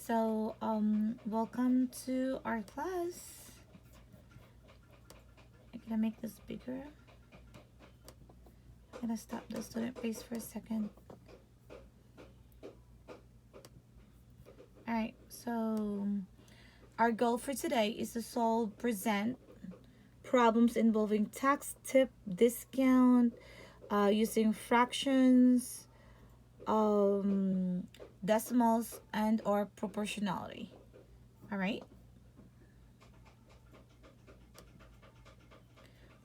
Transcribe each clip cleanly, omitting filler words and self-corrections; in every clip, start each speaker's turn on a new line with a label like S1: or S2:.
S1: So welcome to our class. I'm gonna make this bigger. I'm gonna stop the student pace for a second. All right, so our goal for today is to present problems involving tax, tip, discount, using fractions, decimals, and or proportionality. All right.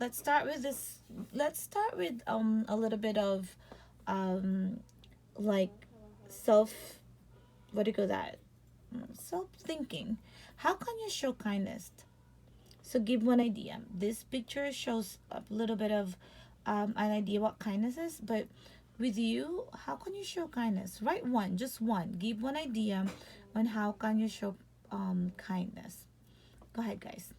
S1: Let's start with this. Let's start with a little bit of um like self. What do you call that? Self thinking. How can you show kindness? So give one idea. This picture shows a little bit of an idea what kindness is, but with you, how can you show kindness? Write one, just one. Give one idea on how can you show kindness. Go ahead, guys.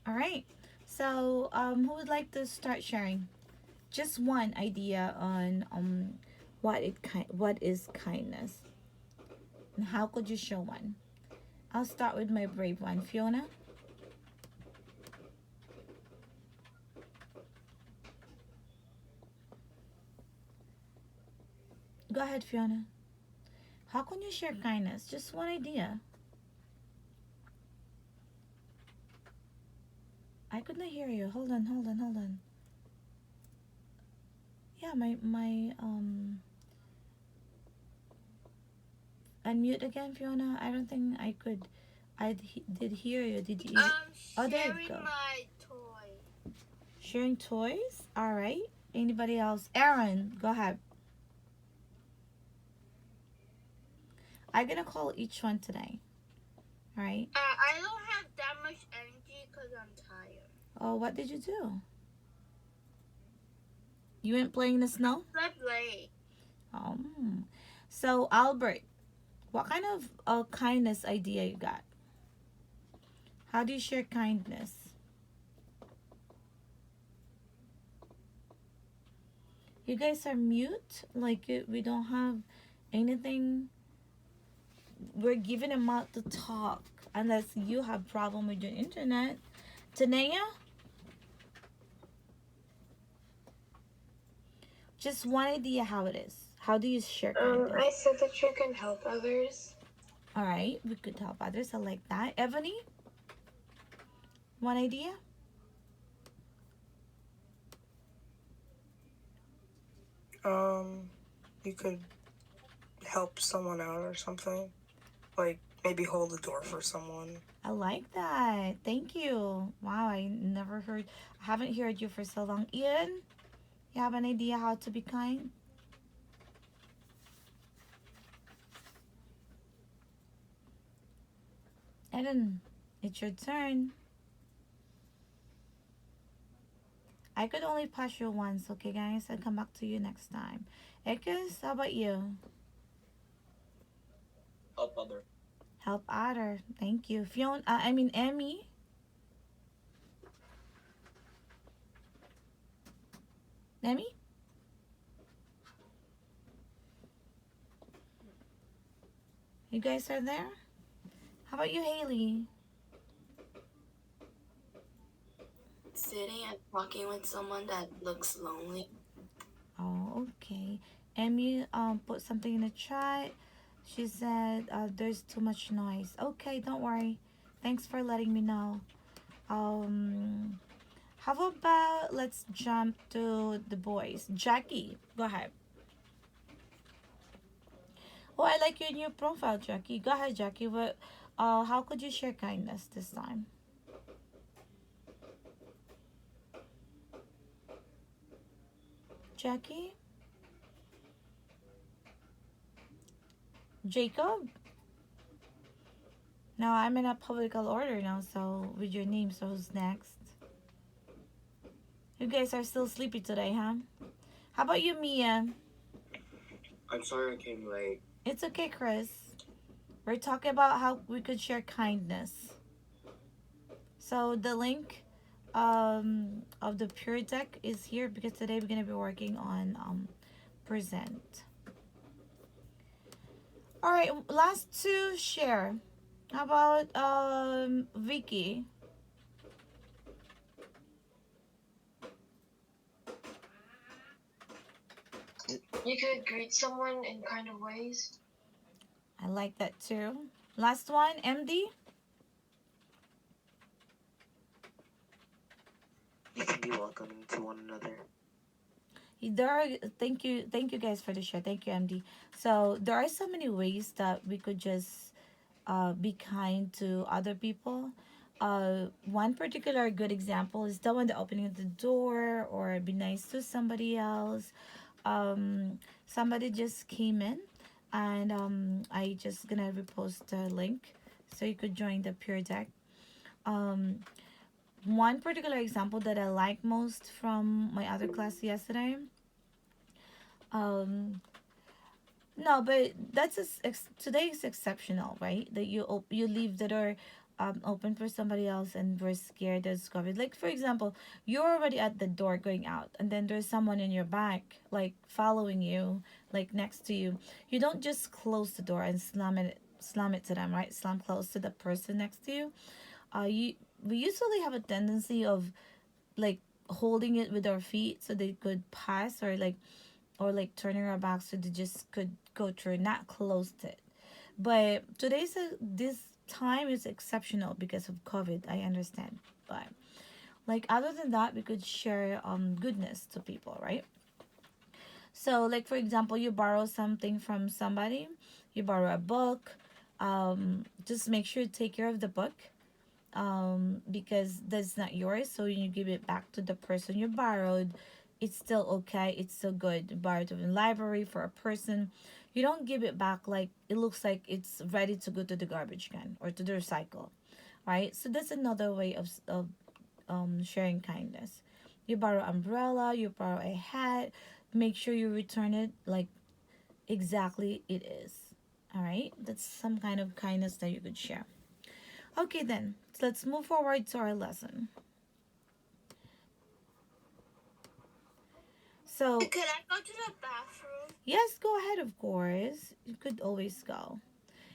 S1: All right. So who would like to start sharing? Just one idea on what is kindness and how could you show one? I'll start with my brave one, Fiona. Go ahead, Fiona. How can you share kindness? Just one idea. I could not hear you. Hold on, hold on, hold on. Yeah, my unmute again, Fiona. I don't think I could. Did hear you. Did you? Oh, there you
S2: Sharing
S1: go.
S2: my toy.
S1: Sharing toys. All right. Anybody else? Aaron, go ahead. I'm gonna call each one today. All right.
S2: I don't have that much energy because I'm tired.
S1: Oh, what did you do? You went playing in the snow?
S2: Slept late.
S1: Oh. So Albert, what kind of kindness idea you got? How do you share kindness? You guys are mute. Like we don't have anything. We're giving them out to talk unless you have problem with your internet. Tanea, just one idea how it is. How do you share kindness?
S2: I said that you can help others.
S1: All right, we could help others. I like that. Ebony, one idea.
S3: You could help someone out or something. Like maybe hold the door for someone.
S1: I like that. Thank you. Wow, I haven't heard you for so long. Ian, you have an idea how to be kind? Eden, it's your turn. I could only pass you once, okay, guys? I'll come back to you next time. Ekis, how about you?
S3: Help other.
S1: Help other. Thank you. Fiona, Emmy. Emmy? You guys are there? How about you, Haley?
S2: Sitting and talking with someone that looks lonely.
S1: Oh, okay. Emmy put something in the chat. She said there's too much noise. Okay, don't worry. Thanks for letting me know. Um, how about let's jump to the boys. Jackie, go ahead. Oh, I like your new profile, Jackie. Go ahead, Jackie. What? How could you share kindness this time, Jackie? Jacob? Now I'm in a publical order now, so with your name, so who's next? You guys are still sleepy today, huh? How about you, Mia?
S4: I'm sorry I came late.
S1: It's okay, Chris. We're talking about how we could share kindness. So the link of the Pure Deck is here because today we're gonna be working on present. All right, last two share. How about Vicky?
S5: You could greet someone in kind of ways.
S1: I like that too. Last one, MD.
S4: You can be welcoming to one another.
S1: There are, thank you guys for the share. Thank you, MD. So there are so many ways that we could just be kind to other people. One particular good example is the one, the opening of the door, or be nice to somebody else. Somebody just came in, and I just gonna repost the link so you could join the Pure Deck. Um, One particular example that I like most from my other class yesterday. Um, No, but today is exceptional, right? That you leave the door open for somebody else, and we're scared there's COVID. Like for example, you're already at the door going out, and then there's someone in your back, like following you, like next to you. You don't just close the door and slam it to them, right? Slam close to the person next to you. You We usually have a tendency of like holding it with our feet so they could pass, or like turning our back so they just could go through, not closed it. But this time is exceptional because of COVID. I understand, but like other than that, we could share goodness to people, right? So like for example, you borrow something from somebody, you borrow a book. Just make sure to take care of the book, because that's not yours. So when you give it back to the person you borrowed, it's still okay. It's still good. You borrowed from the library for a person. You don't give it back like it looks like it's ready to go to the garbage can or to the recycle, right? So that's another way of sharing kindness. You borrow umbrella, you borrow a hat. Make sure you return it like exactly it is. All right, that's some kind of kindness that you could share. Okay, then, so let's move forward to our lesson. So,
S2: Could I go to the bathroom?
S1: yes, go ahead, of course. You could always go.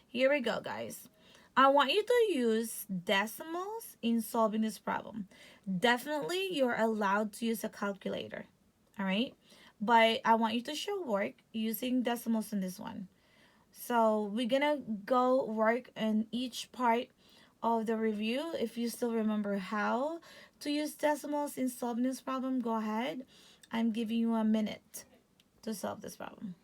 S1: Here we go, guys. I want you to use decimals in solving this problem. Definitely, you're allowed to use a calculator, all right? But I want you to show work using decimals in this one. So we're gonna go work on each part of the review. If you still remember how to use decimals in solving this problem, go ahead. I'm giving you a minute to solve this problem.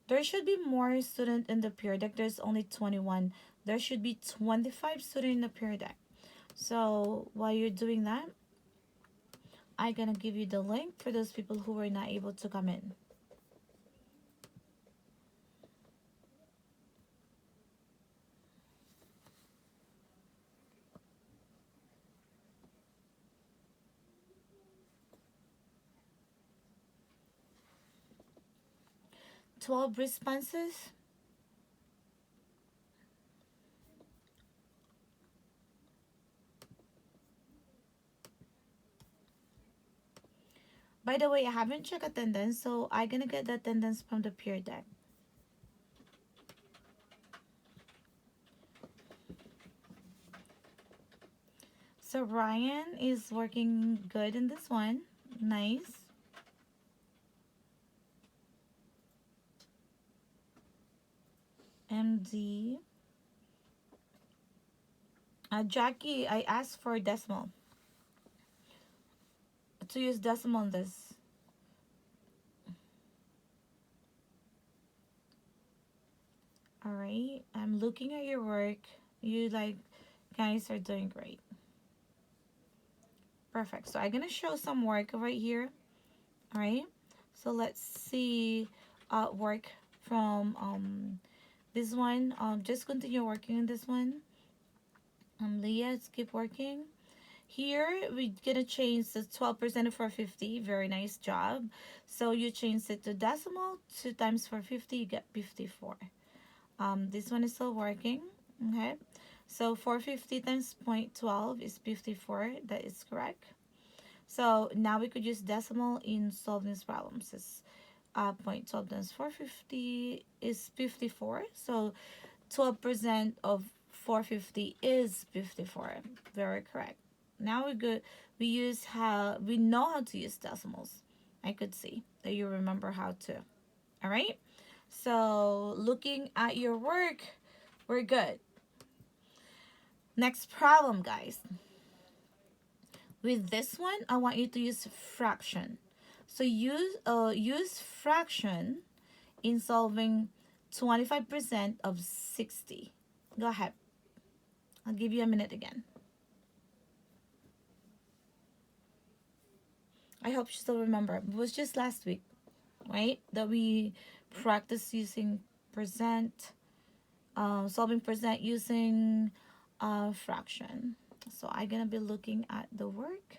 S1: There should be more student in the peer deck. There's only 21. There should be 25 student in the peer deck. So while you're doing that, I'm gonna give you the link for those people who were not able to come in. 12 responses. By the way, I haven't checked attendance, so I'm gonna get the attendance from the peer deck. So Ryan is working good in this one. Nice. MD. Jackie, I asked for decimal. To use decimal on this. All right. I'm looking at your work. You guys are doing great. Perfect. So I'm gonna show some work right here. All right. So let's see work from this one. Just continue working on this one. Leah, let's keep working. Here we're gonna change the 12% of 450. Very nice job. So you change it to decimal. 2 times 450, you get 54. This one is still working. Okay. So 450 times 0.12 is 54. That is correct. So now we could use decimal in solving these problems. It's 0.12 times 450 is 54. So 12% of 450 is 54. Very correct. Now we're good. We know how to use decimals. I could see that you remember how to. All right. So looking at your work, we're good. Next problem, guys. With this one, I want you to use fraction. So use fraction in solving 25% of 60. Go ahead. I'll give you a minute again. I hope you still remember. It was just last week, right? That we practiced using percent, solving percent using fraction. So I'm gonna be looking at the work.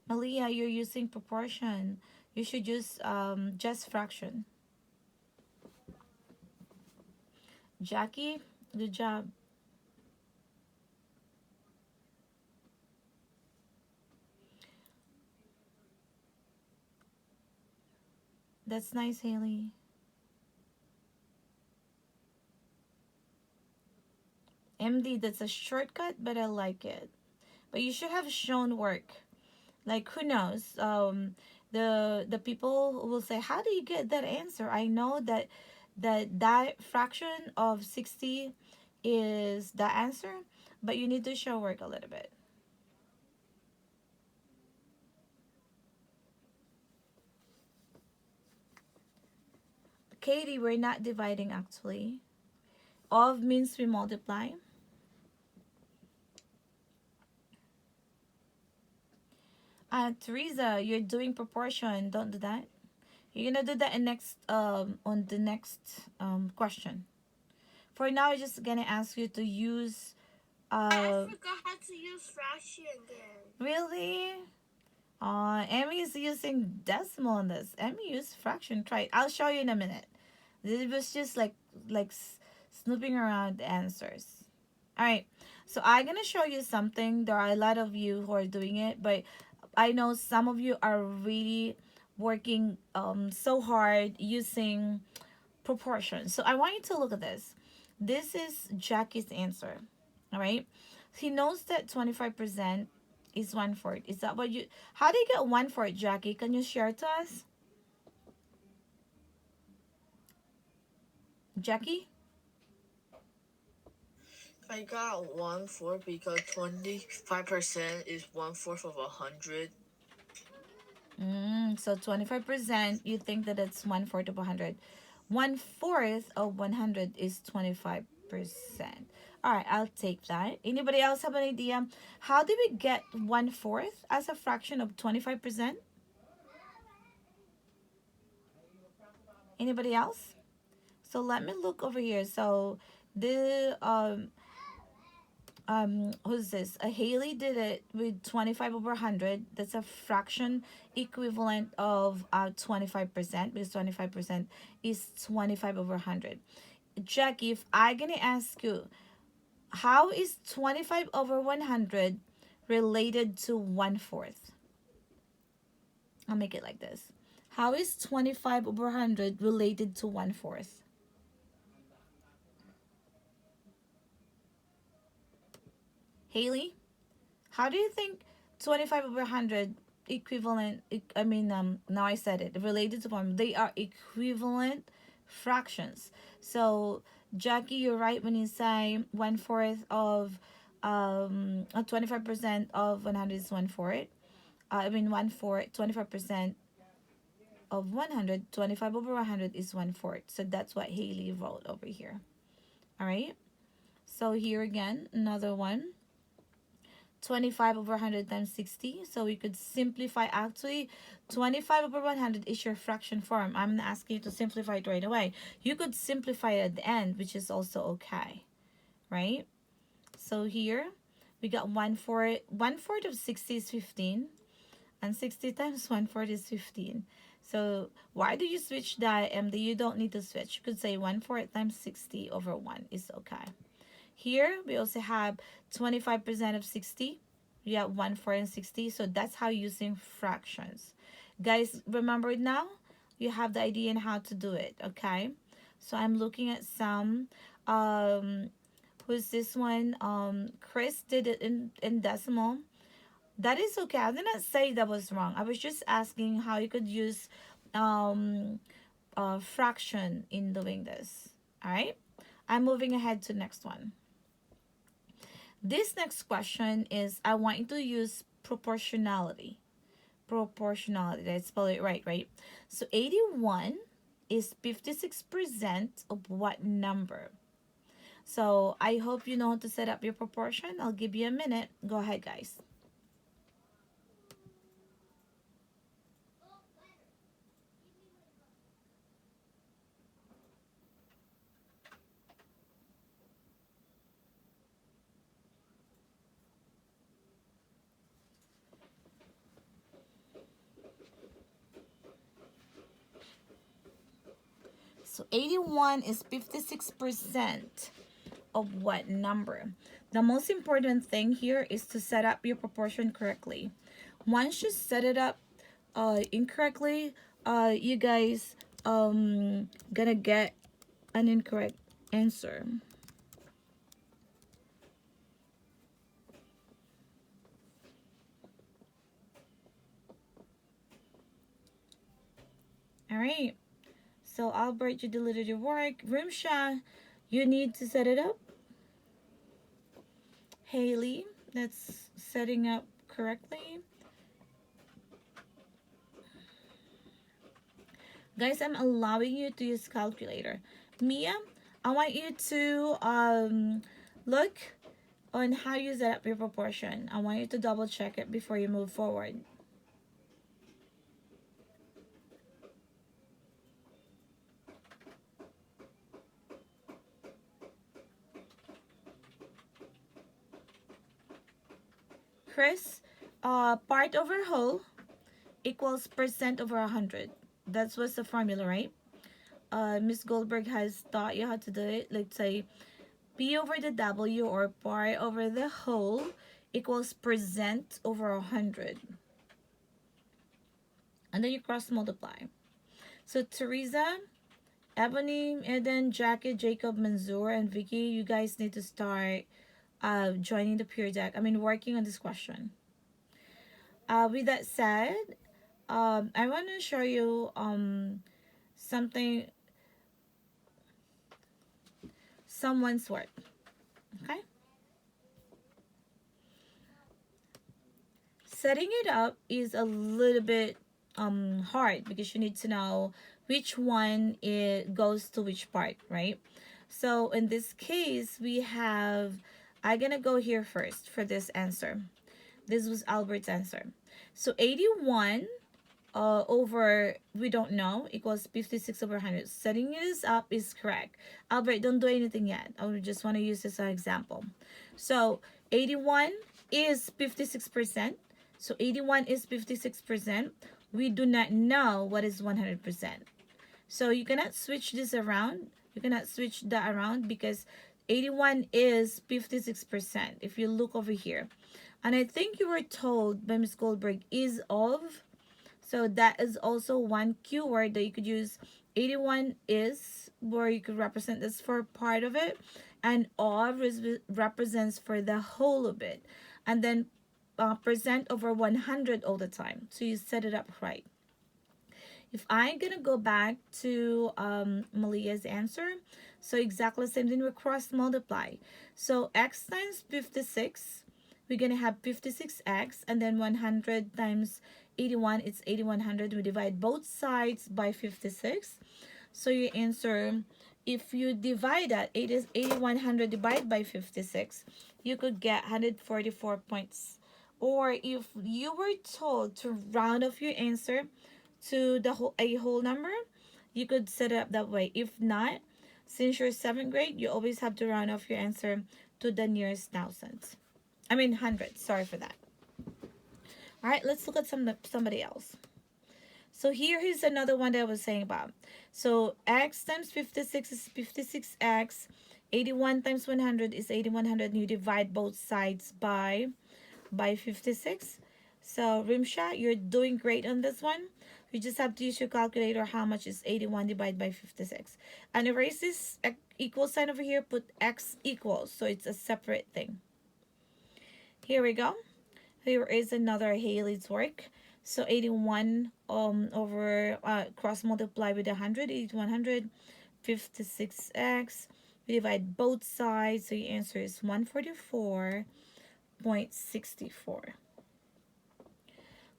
S1: Malia, you're using proportion. You should use just fraction. Jackie, good job. That's nice, Haley. MD, that's a shortcut, but I like it. But you should have shown work. Like who knows? The people will say, "How do you get that answer?" I know that fraction of 60 is the answer, but you need to show work a little bit. Katie, we're not dividing actually. Of means we multiply. Teresa, you're doing proportion. Don't do that. You're gonna do that in next on the next question. For now, I'm just gonna ask you to use
S3: I forgot how to use fraction again.
S1: really. Emmy is using decimal on this. Emmy used fraction. Try it. I'll show you in a minute. This was just like snooping around the answers. All right. So I'm gonna show you something. There are a lot of you who are doing it, but I know some of you are really working so hard using proportion. So I want you to look at this. This is Jackie's answer. All right. He knows that 25% is one fourth. Is that what you? How do you get one fourth, Jackie? Can you share to us, Jackie?
S6: I got 1/4 because 25% is 1/4 of 100.
S1: So 25%, you think that it's one fourth of 100. One fourth of 100 is 25%. All right, I'll take that. Anybody else have an idea? How do we get one fourth as a fraction of 25%? Anybody else? So let me look over here. So the who's this? A Haley did it with 25 over 100. That's a fraction equivalent of 25%, because 25% is 25 over 100. Jackie, if I'm gonna ask you, how is 25 over 100 related to one fourth? I'll make it like this. How is 25 over 100 related to one fourth? Haley, how do you think 25 over 100 equivalent, now I said it, related to one, they are equivalent fractions. So, Jackie, you're right when you say one fourth of 25% of 100 is one fourth. One fourth, 25% of 100, 25 over 100 is 1/4. So that's what Haley wrote over here. All right. So here again, another one. 25 over 100 times 60. So we could simplify. Actually, 25 over 100 is your fraction form. I'm not asking you to simplify it right away. You could simplify it at the end, which is also okay. Right? So here, we got 1/4. 1/4 of 60 is 15. And 60 times 1/4 is 15. So why do you switch the MD? You don't need to switch. You could say 1/4 times 60 over 1 is okay. Here, we also have 25% of 60. We have 1/4 and 60. So that's how using fractions. Guys, remember it now? You have the idea on how to do it, okay? So I'm looking at some. Who's this one? Chris did it in decimal. That is okay. I did not say that was wrong. I was just asking how you could use fraction in doing this. All right. I'm moving ahead to next one. This next question is I want you to use proportionality. Proportionality. Did I spell it right? Right. So 81 is 56% of what number? So I hope you know how to set up your proportion. I'll give you a minute. Go ahead, guys. So 81 is 56% of what number? The most important thing here is to set up your proportion correctly. Once you set it up incorrectly, you guys gonna get an incorrect answer. All right. So Albert, you deleted your work. Rimsha, you need to set it up. Haley, that's setting up correctly. Guys, I'm allowing you to use calculator. Mia, I want you to look on how you set up your proportion. I want you to double check it before you move forward. Chris, part over whole equals percent over 100. That's what's the formula, right? Miss Goldberg has taught you how to do it. Let's say P over the W or part over the whole equals percent over 100. And then you cross multiply. So Teresa, Ebony, Eden, Jackie, Jacob, Manzoor, and Vicky, you guys need to start joining the peer deck. I mean, working on this question. With that said, I want to show you something, someone's work. Okay. Setting it up is a little bit hard because you need to know which one it goes to which part, right? So in this case, we have, I'm gonna go here first for this answer. This was Albert's answer. So 81 over, we don't know, equals 56 over 100. Setting this up is correct. Albert, don't do anything yet. I just want to use this as an example. So 81 is 56%. So 81 is 56%. We do not know what is 100%. So you cannot switch this around. You cannot switch that around because 81 is 56%. If you look over here. And I think you were told by Ms. Goldberg is of. So that is also one keyword that you could use. 81 is where you could represent this for part of it. And of represents for the whole of it. And then percent over 100 all the time. So you set it up right. If I'm going to go back to Malia's answer, so exactly the same thing, we cross multiply. So x times 56, we're going to have 56x, and then 100 times 81, it's 8100. We divide both sides by 56. So your answer, if you divide that, it is 8100 divided by 56, you could get 144 points. Or if you were told to round off your answer to a whole number, you could set it up that way. If not, since you're seventh grade, you always have to round off your answer to the nearest thousands. I mean hundred. Sorry for that. All right, let's look at somebody else. So here is another one that I was saying about. So x times 56 is 56x. 81 times 100 is 8100. And you divide both sides by 56. So Rimsha, you're doing great on this one. You just have to use your calculator. How much is 81 divided by 56? And erase this equal sign over here. Put x equals. So it's a separate thing. Here we go. Here is another Haley's work. So 81 over cross multiply with 100. 8100, 56x. We divide both sides. So your answer is 144.64.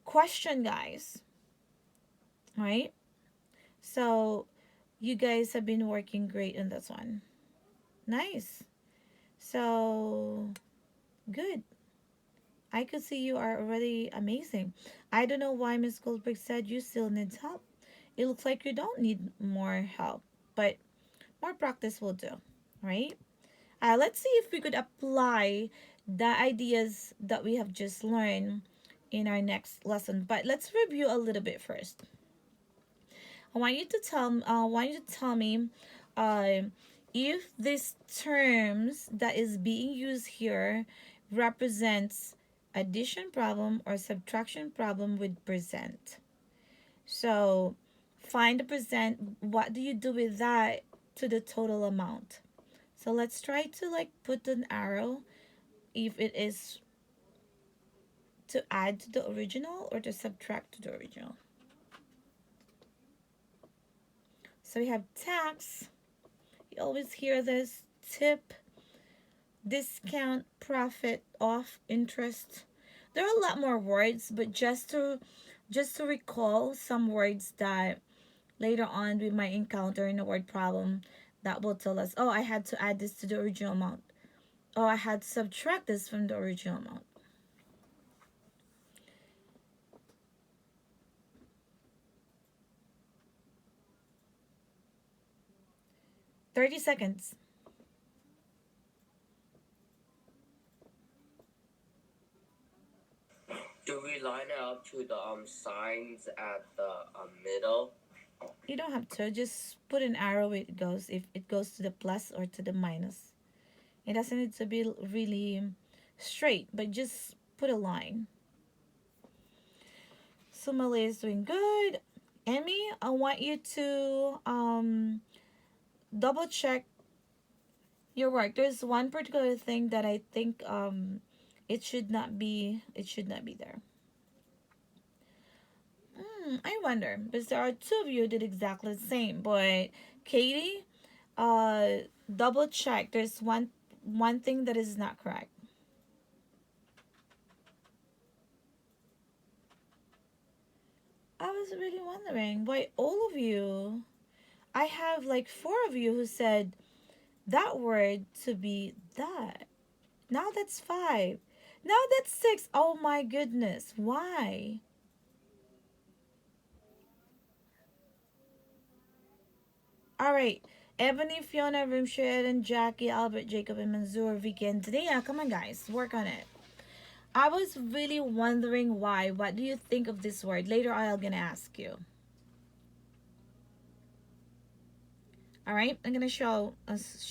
S1: Question, guys. Right? So you guys have been working great on this one. Nice. So good. I could see you are already amazing. I don't know why Miss Goldberg said you still need help. It looks like you don't need more help, but more practice will do, right? Let's see if we could apply the ideas that we have just learned in our next lesson. But let's review a little bit first. I want you to tell me uh, if these terms that is being used here represents addition problem or subtraction problem with percent. So find the percent. What do you do with that to the total amount? So let's try to like put an arrow if it is to add to the original or to subtract to the original. So we have tax. You always hear this: tip, discount, profit, off, interest. There are a lot more words, but just to recall some words that later on we might encounter in a word problem that will tell us, oh, I had to add this to the original amount. Oh, I had to subtract this from the original amount. $30.
S4: Do we line it up to the signs at the middle?
S1: You don't have to. Just put an arrow where it goes. If it goes to the plus or to the minus. It doesn't need to be really straight, but just put a line. Sumali is doing good. Emmy, I want you to double check your work. There's one particular thing that I think it should not be there. I wonder, because there are two of you who did exactly the same. But Katie, double check. There's one thing that is not correct. I was really wondering why all of you. I have like four of you who said that word to be that. Now that's five. Now that's six. Oh my goodness. Why? All right. Ebony, Fiona, Rimshed, and Jackie, Albert, Jacob, and Mansoor, Vicky, and Dania. Come on, guys. Work on it. I was really wondering why. What do you think of this word? Later, I'm going to ask you. All right. I'm going to show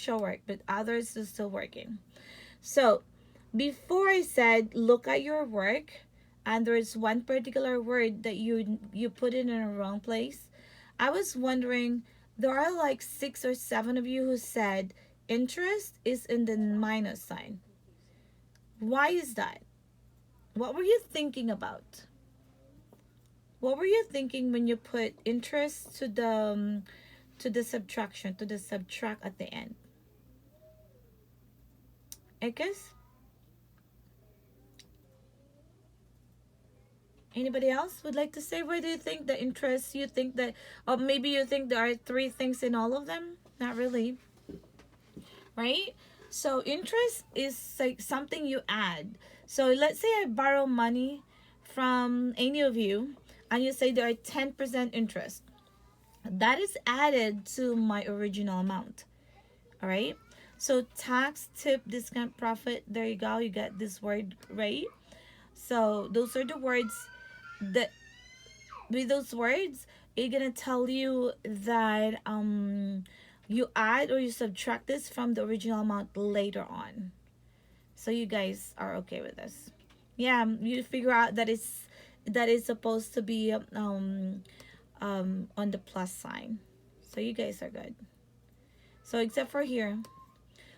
S1: work, but others are still working. So, before I said, look at your work, and there's one particular word that you put it in a wrong place. I was wondering, there are like 6 or 7 of you who said interest is in the minus sign. Why is that? What were you thinking about? What were you thinking when you put interest to the subtraction, to the subtract at the end? Ekes? Anybody else would like to say, where do you think the interest, you think that, or maybe you think there are three things in all of them? Not really, right? So interest is like something you add. So let's say I borrow money from any of you, and you say there are 10% interest. That is added to my original amount. All right. So tax, tip, discount, profit. There you go. You got this word right. So those are the words that, with those words, it's gonna tell you that you add or you subtract this from the original amount later on. So you guys are okay with this? Yeah, you figure out that it's supposed to be on the plus sign. So you guys are good. So except for here.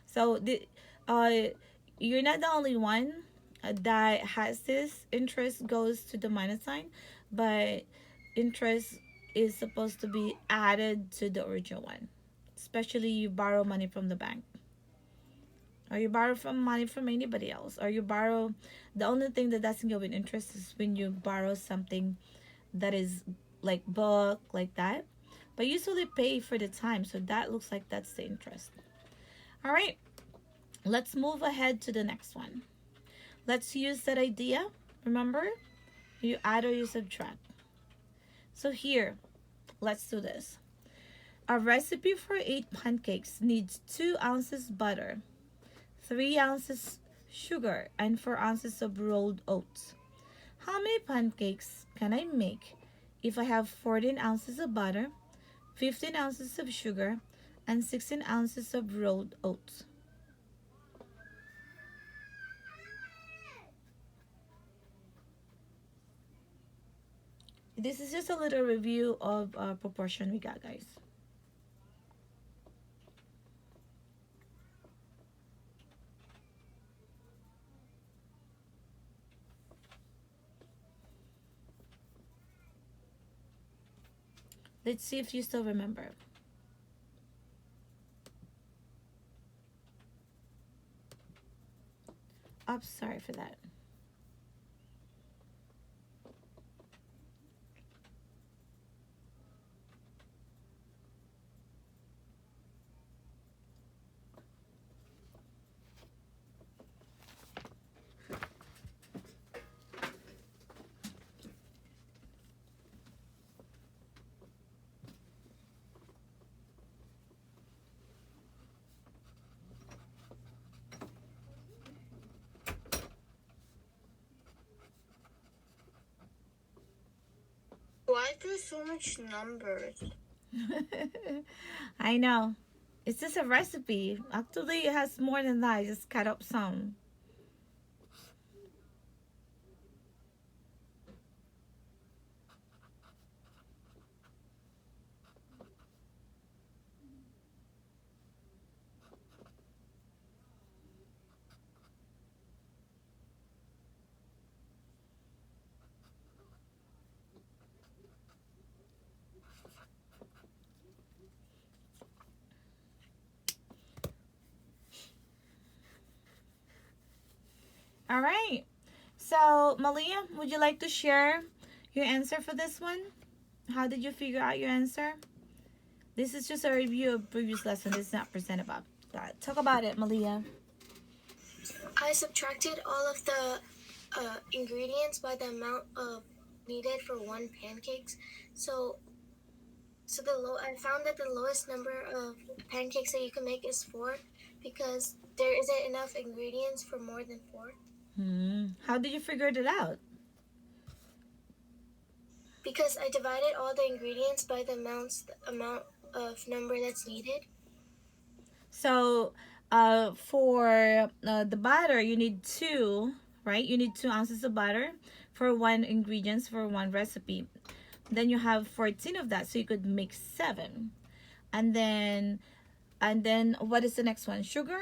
S1: So the uh you're not the only one that has this. Interest goes to the minus sign, but interest is supposed to be added to the original one. Especially you borrow money from the bank, or you borrow from money from anybody else, or you borrow, the only thing that doesn't go with interest is when you borrow something that is like book like that, but you usually pay for the time, so that looks like that's the interest. All right, let's move ahead to the next one. Let's use that idea. Remember, you add or you subtract. So here, let's do this. A recipe for 8 pancakes needs 2 ounces butter, 3 ounces sugar, and 4 ounces of rolled oats. How many pancakes can I make if I have 14 ounces of butter, 15 ounces of sugar, and 16 ounces of rolled oats? This is just a little review of proportion we got, guys. Let's see if you still remember. Oh, sorry for that.
S2: Why is there so much numbers?
S1: I know. It's just a recipe. Actually, it has more than that. I just cut up some. All right. So, Malia, would you like to share your answer for this one? How did you figure out your answer? This is just a review of previous lesson. This is not present about that. Talk about it, Malia.
S2: I subtracted all of the ingredients by the amount of needed for 1 pancakes. So I found that the lowest number of pancakes that you can make is 4 because there isn't enough ingredients for more than 4.
S1: How did you figure it out?
S2: Because I divided all the ingredients by the amount of number that's needed.
S1: So, for the butter, you need two, right? You need 2 ounces of butter for one ingredients for one recipe. Then you have 14 of that, so you could make 7. And then what is the next one? Sugar.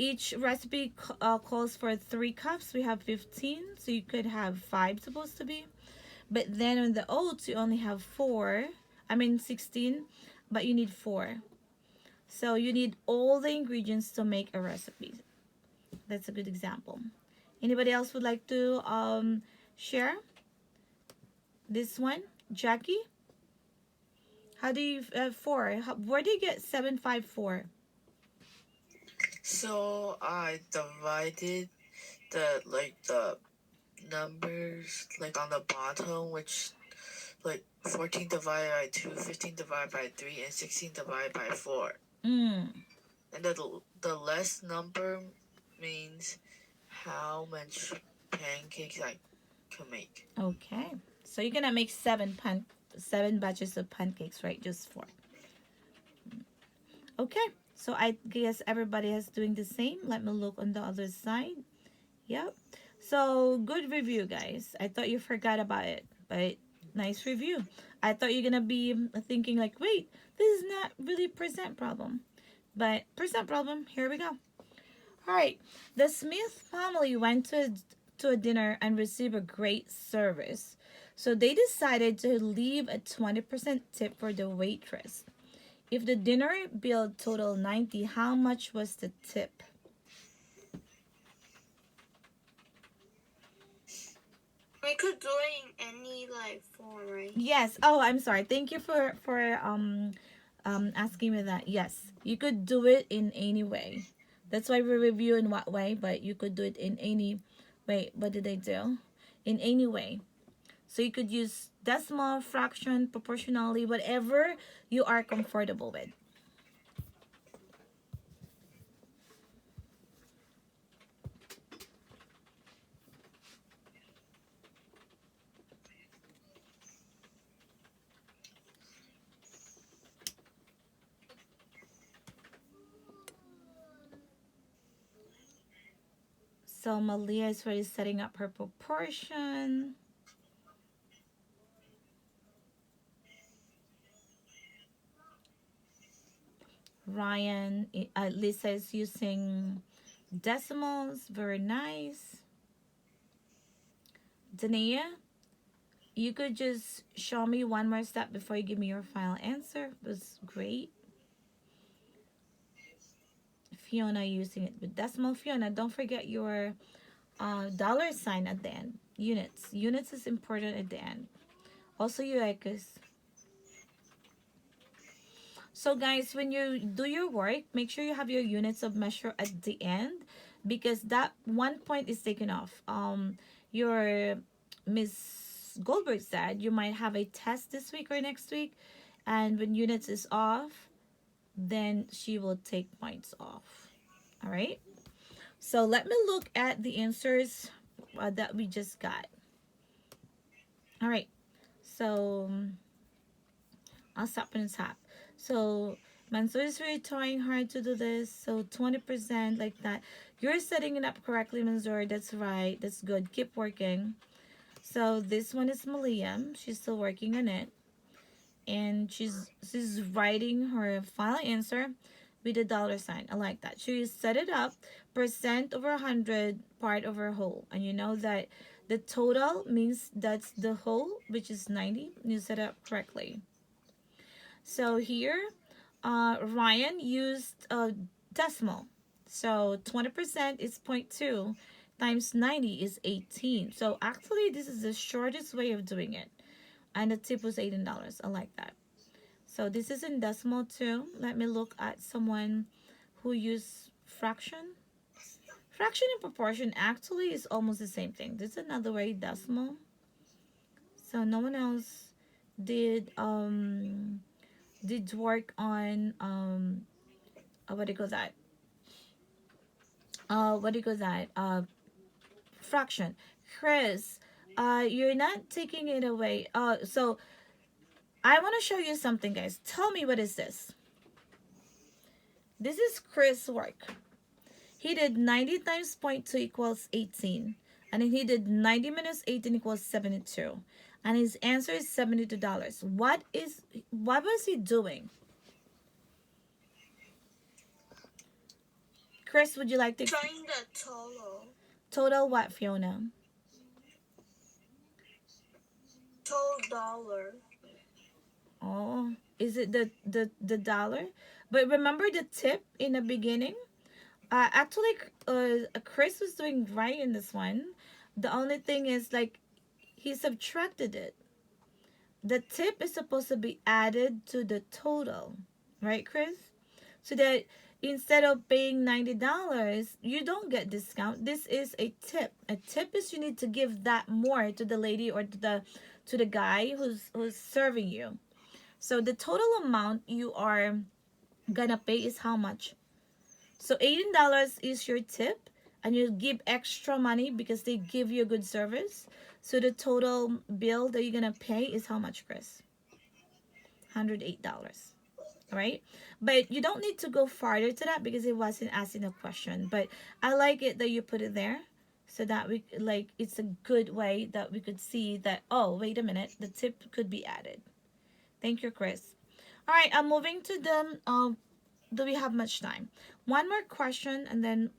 S1: Each recipe calls for 3 cups. We have 15, so you could have 5 supposed to be. But then on the oats, you only have 4. I mean 16, but you need 4. So you need all the ingredients to make a recipe. That's a good example. Anybody else would like to share? This one, Jackie. How do you four? Where do you get 754?
S6: So I divided the numbers like on the bottom, which like 14 divided by 2, 15 divided by 3, and 16 divided by 4.
S1: Mm.
S6: And the less number means how much pancakes I can make.
S1: Okay. So you're gonna make seven batches of pancakes, right? Just four. Okay. So I guess everybody is doing the same. Let me look on the other side. Yep. So good review, guys. I thought you forgot about it, but nice review. I thought you're gonna be thinking like, wait, this is not really percent problem, but percent problem. Here we go. All right. The Smith family went to a dinner and received a great service, so they decided to leave a 20% tip for the waitress. If the dinner bill totaled 90, how much was the tip?
S2: We could do it in any like form, right?
S1: Yes. Oh, I'm sorry. Thank you for asking me that. Yes, you could do it in any way. That's why we review in what way, but you could do it in any. Wait, what did they do? In any way. So you could use decimal, fraction, proportionality, whatever you are comfortable with. So Malia is already setting up her proportion. Ryan, Lisa is using decimals. Very nice. Dania, you could just show me one more step before you give me your final answer. It was great. Fiona using it with decimal. Fiona, don't forget your dollar sign at the end. Units. Units is important at the end. Also, you Ekis. So guys, when you do your work, make sure you have your units of measure at the end because that 1 point is taken off. Your Miss Goldberg said you might have a test this week or next week, and when units is off, then she will take points off. All right. So let me look at the answers that we just got. All right. So I'll stop in the top. So Mansoor is really trying hard to do this. So 20% like that. You're setting it up correctly, Mansoor. That's right. That's good. Keep working. So this one is Malia. She's still working on it. And she's writing her final answer with a dollar sign. I like that. She set it up percent over 100, part over whole. And you know that the total means that's the whole, which is 90. You set it up correctly. So here, Ryan used a decimal. So 20% is 0.2 times 90 is 18. So actually, this is the shortest way of doing it. And the tip was $18. I like that. So this is in decimal too. Let me look at someone who used fraction. Fraction and proportion actually is almost the same thing. This is another way decimal. So no one else did work on what do you call that? What do you call that? Fraction. Chris, you're not taking it away. So I want to show you something, guys. Tell me what is this? This is Chris' work. He did 90 times 0.2 equals 18. And then he did 90 minus 18 equals 72. And his answer is $72. What was he doing? Chris, would you like to
S2: Trying the
S1: total what, Fiona?
S2: total dollar.
S1: Oh, is it the dollar? But remember the tip in the beginning? Actually, Chris was doing right in this one. The only thing is like he subtracted it. the tip is supposed to be added to the total, right, Chris? So that instead of paying $90, you don't get discount. This is a tip. A tip is you need to give that more to the lady or to the guy who's serving you. So the total amount you are gonna pay is how much? So $18 is your tip, and you give extra money because they give you a good service. So the total bill that you're gonna pay is how much, Chris? $108. Right? But you don't need to go farther to that because it wasn't asking a question. But I like it that you put it there so that we like it's a good way that we could see that, oh, wait a minute, the tip could be added. Thank you, Chris. All right, I'm moving to the do we have much time? One more question and then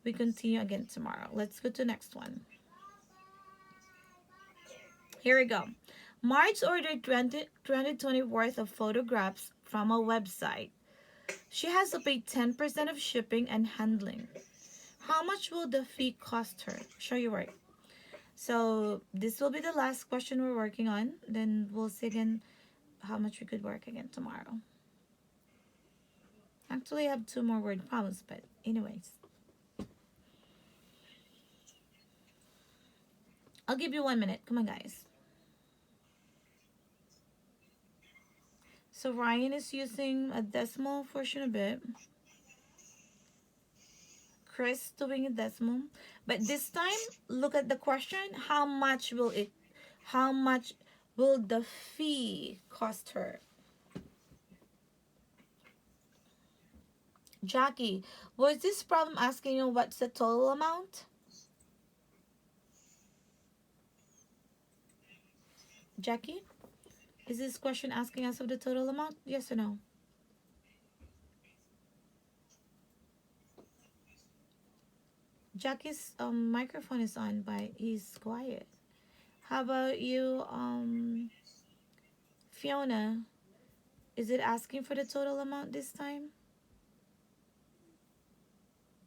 S1: we continue again tomorrow. Let's go to the next one. Here we go. Marge ordered 2020 worth of photographs from a website. She has to pay 10% of shipping and handling. How much will the fee cost her? Show your work. So this will be the last question we're working on. Then we'll see again how much we could work again tomorrow. Actually, I have two more word problems, but anyways. I'll give you 1 minute. Come on, guys. So Ryan is using a decimal portion a bit. Chris doing a decimal. But this time, look at the question. How much will the fee cost her? Jackie, was this problem asking you what's the total amount? Jackie, is this question asking us of the total amount? Yes or no? Jackie's microphone is on, but he's quiet. How about you, Fiona? Is it asking for the total amount this time?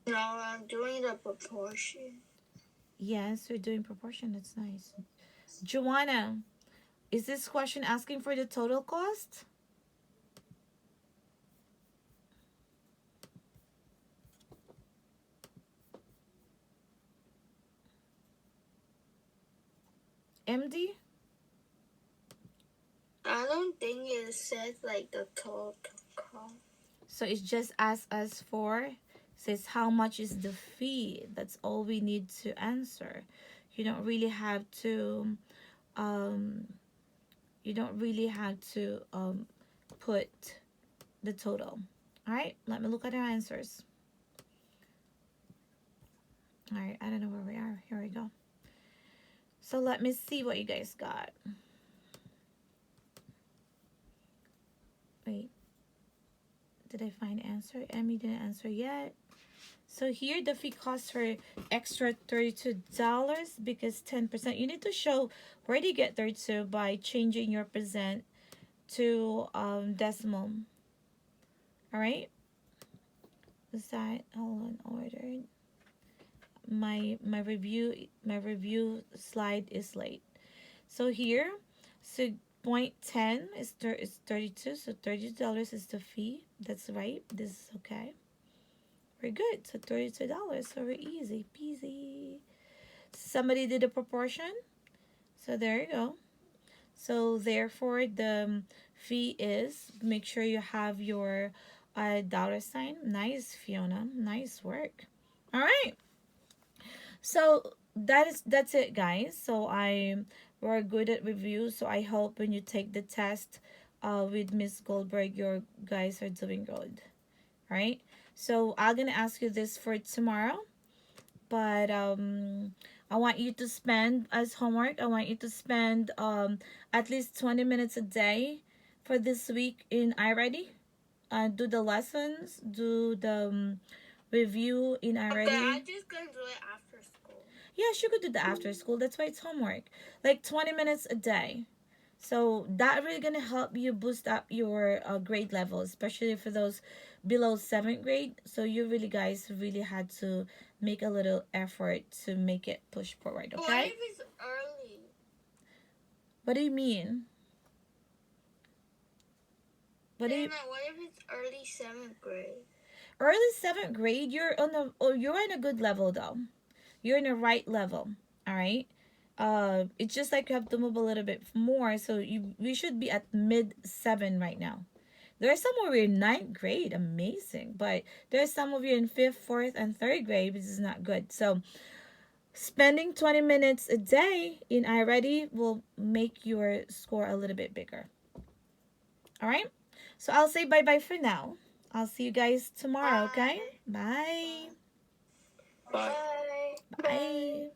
S2: No, I'm doing the proportion.
S1: Yes, we're doing proportion. That's nice. Joanna, is this question asking for the total cost? MD?
S2: I don't think it says like the total cost.
S1: So it's just ask us for, says how much is the fee. That's all we need to answer. You don't really have to um you don't really have to put the total. All right, let me look at our answers. All right, I don't know where we are. Here we go. So let me see what you guys got. Wait, did I find answer? Emmy didn't answer yet. So here the fee costs her extra $32 because 10%. You need to show where do you get 32 by changing your percent to decimal. All right. Was that hold on ordered? My review slide is late. So here, so 0.10 is 32. So $32 is the fee. That's right. This is okay. We're good. So $32. So we're easy peasy. Somebody did a proportion. So there you go. So therefore the fee is, make sure you have your dollar sign. Nice, Fiona. Nice work. All right. So that's it, guys. So we're good at review. So I hope when you take the test with Miss Goldberg, your guys are doing good. Right? So I'm gonna ask you this for tomorrow, but I want you to spend as homework. I want you to spend at least 20 minutes a day for this week in iReady. Do the lessons, do the review in iReady.
S2: Okay, I just gonna do it after school.
S1: Yes, you could do the after school. That's why it's homework. Like 20 minutes a day. So that really gonna help you boost up your grade level, especially for those below 7th grade. So you really guys really had to make a little effort to make it push forward.
S2: What
S1: Okay.
S2: if it's early?
S1: What do you mean? What do you
S2: What if it's early 7th grade?
S1: early 7th grade? You're in a good level though. You're in the right level. All right. It's just like you have to move a little bit more. So we should be at mid 7 right now. There are some where we're in ninth grade, amazing. But there's some of you in fifth, fourth, and third grade, which is not good. So spending 20 minutes a day in iReady will make your score a little bit bigger. All right. So I'll say bye bye for now. I'll see you guys tomorrow. Okay. Bye.
S4: Bye.
S2: Bye.
S1: Bye.